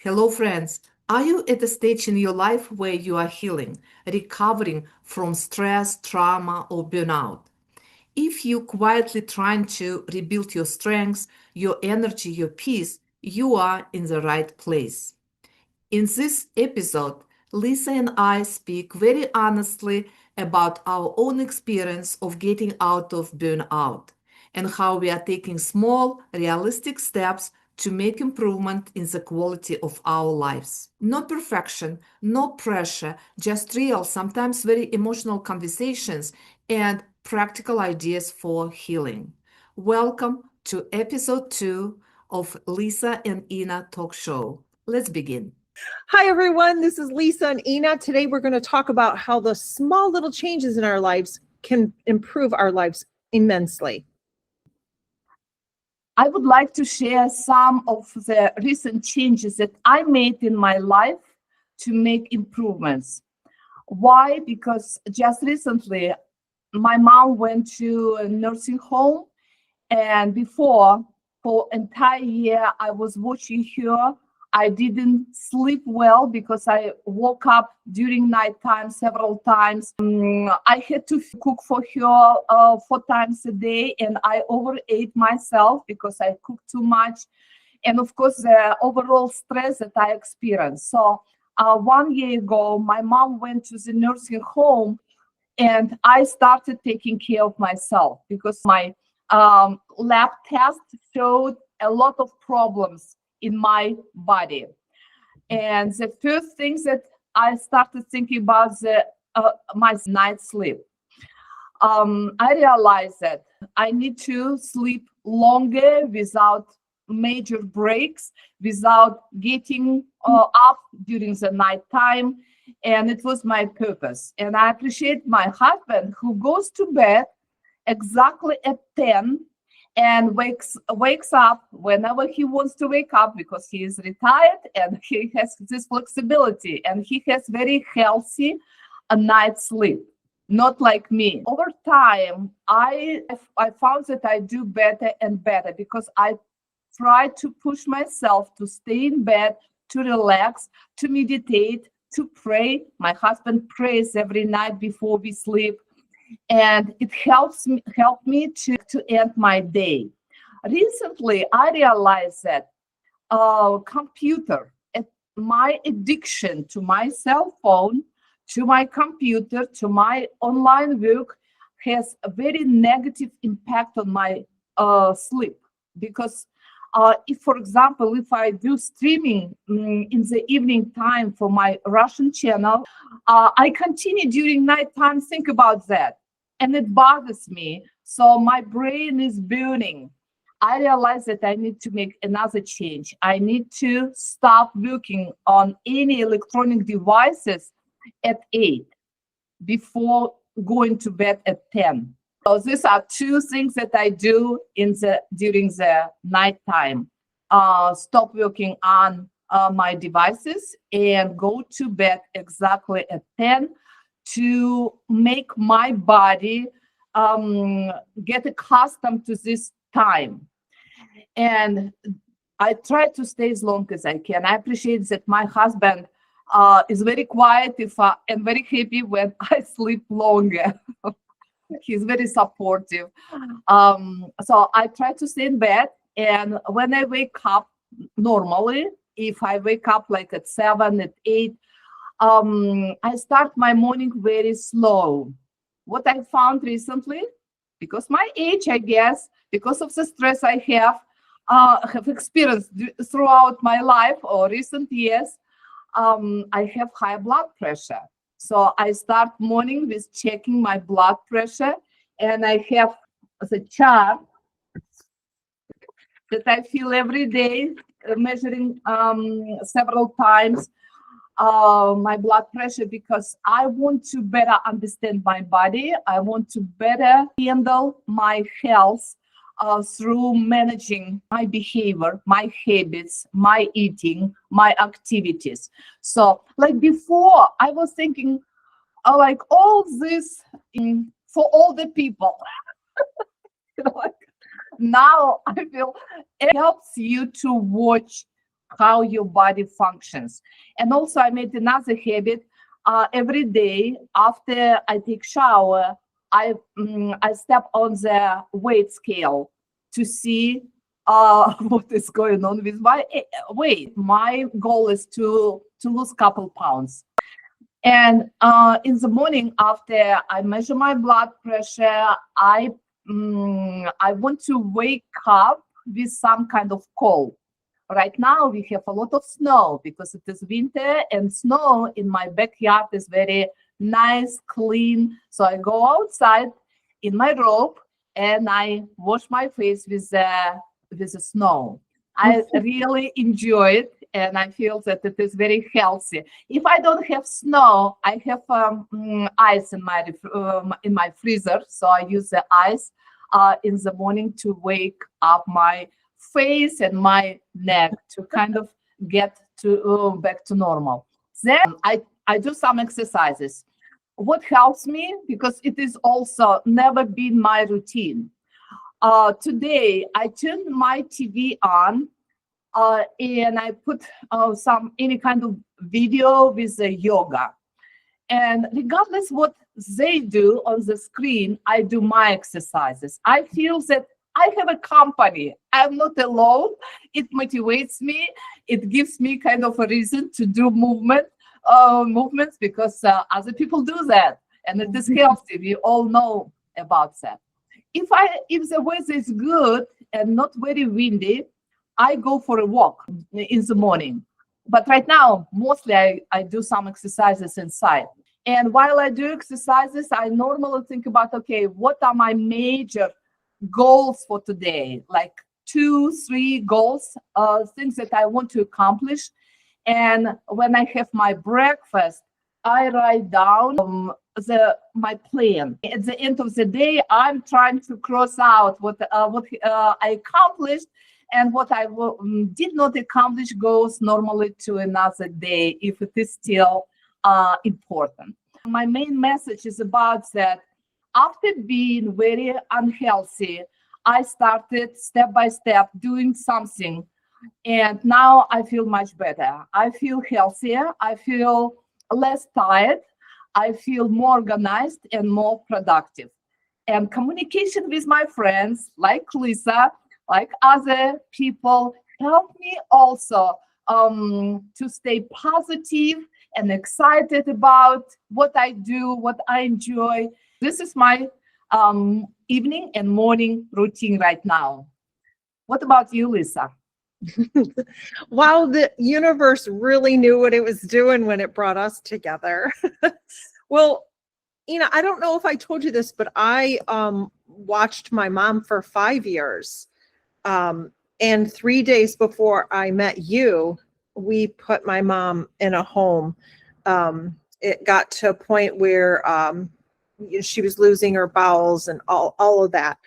Hello, friends. Are you at a stage in your life where you are healing, recovering from stress, trauma, or burnout? If you quietly trying to rebuild your strengths, your energy, your peace, you are in the right place. In this episode, Lisa and I speak very honestly about our own experience of getting out of burnout and how we are taking small, realistic steps to make improvement in the quality of our lives. No perfection, no pressure, just real, sometimes very emotional conversations and practical ideas for healing. Welcome to episode 2 of Lisa and Ina Talk Show. Let's begin. Hi, everyone. This is Lisa and Ina. Today, we're going to talk about how the small little changes in our lives can improve our lives immensely. I would like to share some of the recent changes that I made in my life to make improvements. Why? Because just recently, my mom went to a nursing home, and before, for entire year, I was watching her. I didn't sleep well because I woke up during nighttime several times. I had to cook for her 4 times a day, and I overate myself because I cooked too much. And of course, the overall stress that I experienced. So 1 year ago, my mom went to the nursing home, and I started taking care of myself because my lab test showed a lot of problems in my body. And the first things that I started thinking about my night sleep. I realized that I need to sleep longer without major breaks, without getting up during the night time. And it was my purpose. And I appreciate my husband who goes to bed exactly at 10 and wakes up whenever he wants to wake up because he is retired and he has this flexibility and he has very healthy night sleep, not like me. Over time, I found that I do better and better because I try to push myself to stay in bed, to relax, to meditate, to pray. My husband prays every night before we sleep, and it helped me to end my day. Recently, I realized that computer, my addiction to my cell phone, to my computer, to my online work has a very negative impact on my sleep. Because if, for example, if I do streaming in the evening time for my Russian channel, I continue during nighttime think about that, and it bothers me. So my brain is burning. I realize that I need to make another change. I need to stop working on any electronic devices at 8 before going to bed at 10. So these are two things that I do during the nighttime. Stop working on my devices and go to bed exactly at 10 to make my body get accustomed to this time. And I try to stay as long as I can. I appreciate that my husband is very quiet and very happy when I sleep longer. He's very supportive. So I try to stay in bed, and when I wake up, normally, if I wake up like at 7, at 8, I start my morning very slow. What I found recently, because my age, I guess, because of the stress I have experienced throughout my life or recent years, I have high blood pressure. So I start morning with checking my blood pressure, and I have the chart that I feel every day, measuring several times my blood pressure, because I want to better understand my body. I want to better handle my health through managing my behavior, my habits, my eating, my activities. So like before, I was thinking like all this for all the people. Like, now I feel it helps you to watch how your body functions. And also I made another habit. Every day after I take shower, I step on the weight scale to see what is going on with my weight. My goal is to lose couple pounds. And in the morning after I measure my blood pressure, I want to wake up with some kind of cold. Right now we have a lot of snow because it is winter, and snow in my backyard is very nice, clean. So I go outside in my robe and I wash my face with the snow. I really enjoy it, and I feel that it is very healthy. If I don't have snow, I have ice in my freezer, so I use the ice in the morning to wake up my face and my neck to kind of get to back to normal. Then I do some exercises. What helps me, because it is also never been my routine. Today I turned my TV on and I put any kind of video with the yoga. And regardless what they do on the screen, I do my exercises. I feel that I have a company. I'm not alone. It motivates me. It gives me kind of a reason to do movements because other people do that, and it is healthy. We all know about that. If the weather is good and not very windy, I go for a walk in the morning. But right now, mostly I do some exercises inside. And while I do exercises, I normally think about, okay, what are my major goals for today? Like 2-3 goals, things that I want to accomplish. And when I have my breakfast, I write down my plan. At the end of the day, I'm trying to cross out what I accomplished, and what I did not accomplish goes normally to another day if it is still important. My main message is about that. After being very unhealthy, I started step by step doing something, and now I feel much better. I feel healthier. I feel less tired. I feel more organized and more productive. And communication with my friends, like Lisa, like other people, help me also to stay positive and excited about what I do, what I enjoy. This is my evening and morning routine right now. What about you, Lisa? Wow, the universe really knew what it was doing when it brought us together. Well, I don't know if I told you this, but I watched my mom for 5 years. And 3 days before I met you, we put my mom in a home. It got to a point where she was losing her bowels and all of that.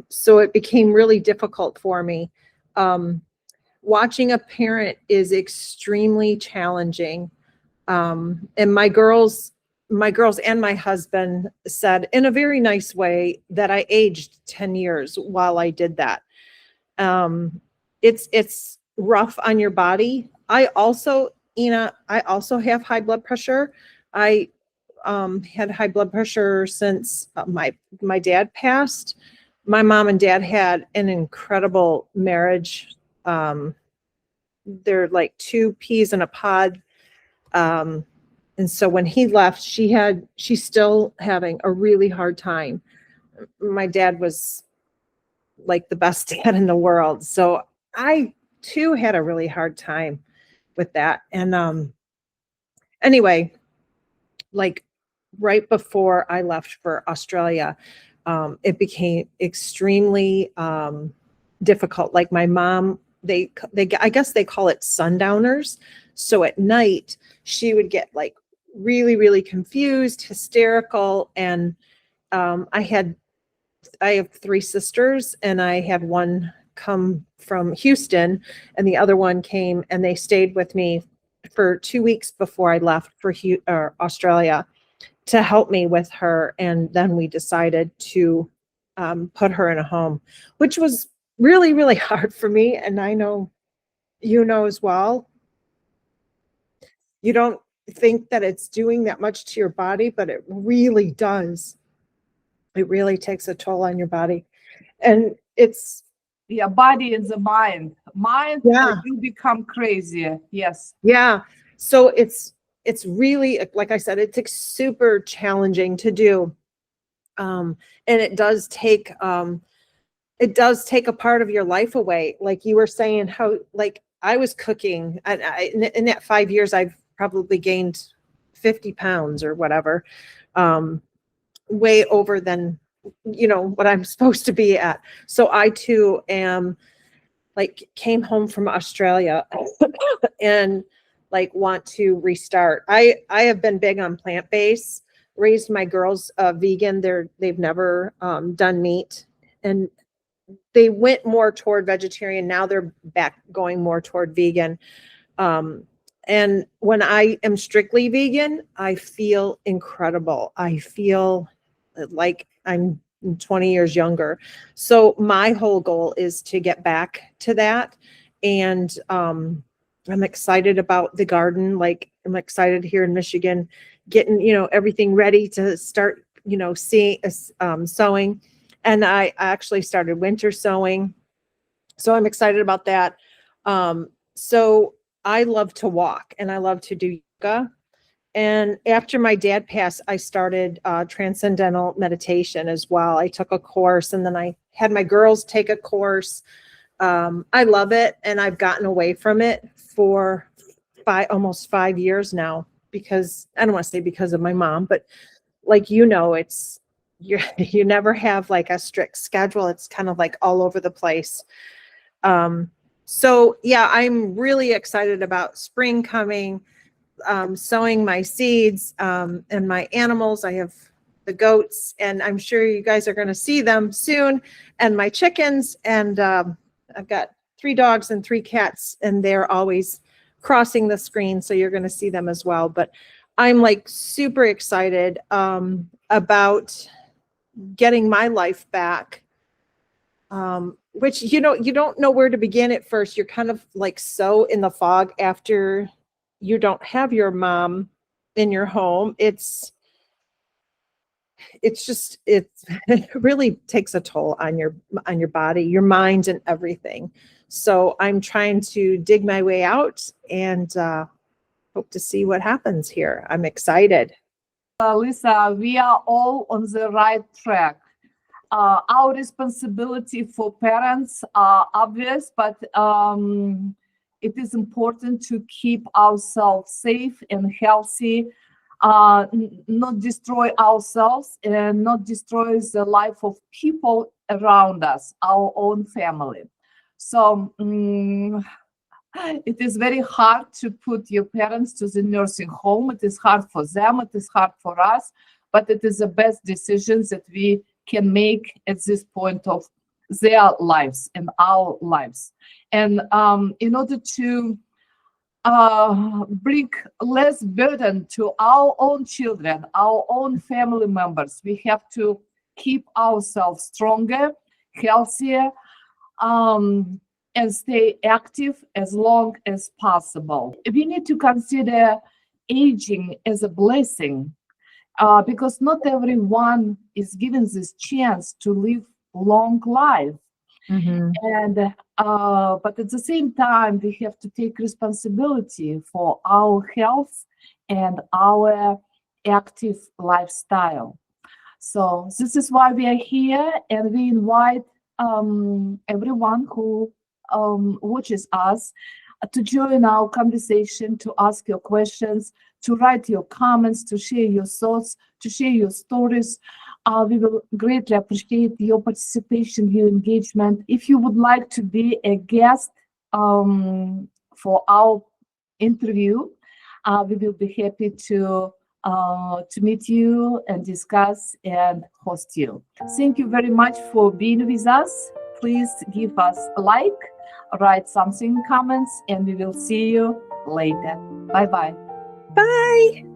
So it became really difficult for me. Watching a parent is extremely challenging. And my girls and my husband said in a very nice way that I aged 10 years while I did that. It's rough on your body. I also have high blood pressure. I had high blood pressure since my dad passed. My mom and dad had an incredible marriage. They're like 2 peas in a pod. And so when he left, she's still having a really hard time. My dad was like the best dad in the world. So I too had a really hard time with that. And anyway, like right before I left for Australia, it became extremely difficult. Like my mom, I guess they call it sundowners. So at night she would get like really, really confused, hysterical. And I have 3 sisters, and I had one come from Houston, and the other one came, and they stayed with me for 2 weeks before I left for Australia to help me with her. And then we decided to put her in a home, which was really, really hard for me. And I know you know as well, you don't think that it's doing that much to your body, but it really does. It really takes a toll on your body. And it's, Yeah, body and the mind. Mind, yeah, you become crazy. Yes. yeah. So it's really, like I said, it's super challenging to do. And it does take a part of your life away. Like you were saying, how, like I was cooking, and in that 5 years, I've probably gained 50 pounds or whatever, way over than, what I'm supposed to be at. So I too am, like, came home from Australia and like want to restart. I have been big on plant-based, raised my girls vegan. They've never done meat, and they went more toward vegetarian. Now they're back going more toward vegan. And when I am strictly vegan, I feel incredible. I feel like I'm 20 years younger. So my whole goal is to get back to that. And I'm excited about the garden. Like I'm excited here in Michigan, getting, everything ready to start, seeing, sowing. And I actually started winter sowing. So I'm excited about that. So I love to walk and I love to do yoga. And after my dad passed, I started transcendental meditation as well. I took a course and then I had my girls take a course. I love it. And I've gotten away from it for almost 5 years now, because I don't want to say because of my mom, but like, it's, you never have like a strict schedule. It's kind of like all over the place. So yeah, I'm really excited about spring coming, sowing my seeds, and my animals. I have the goats, and I'm sure you guys are going to see them soon, and my chickens, and I've got 3 dogs and 3 cats, and they're always crossing the screen, so you're going to see them as well. But I'm like super excited about getting my life back, which, you don't know where to begin at first. You're kind of like so in the fog after you don't have your mom in your home. It's just, it really takes a toll on your body, your mind, and everything. So I'm trying to dig my way out and hope to see what happens here. I'm excited. Lisa, we are all on the right track. Our responsibility for parents are obvious, but it is important to keep ourselves safe and healthy, not destroy ourselves and not destroy the life of people around us, our own family. So it is very hard to put your parents to the nursing home. It is hard for them. It is hard for us, but it is the best decisions that we can make at this point of their lives and our lives. And in order to bring less burden to our own children, our own family members, we have to keep ourselves stronger, healthier, and stay active as long as possible. We need to consider aging as a blessing, because not everyone is given this chance to live long life. And but at the same time, we have to take responsibility for our health and our active lifestyle. So this is why we are here, and we invite everyone who watches us to join our conversation, to ask your questions, to write your comments, to share your thoughts, to share your stories. We will greatly appreciate your participation, your engagement. If you would like to be a guest for our interview, we will be happy to meet you and discuss and host you. Thank you very much for being with us. Please give us a like, write something in comments, and we will see you later. Bye-bye. Bye.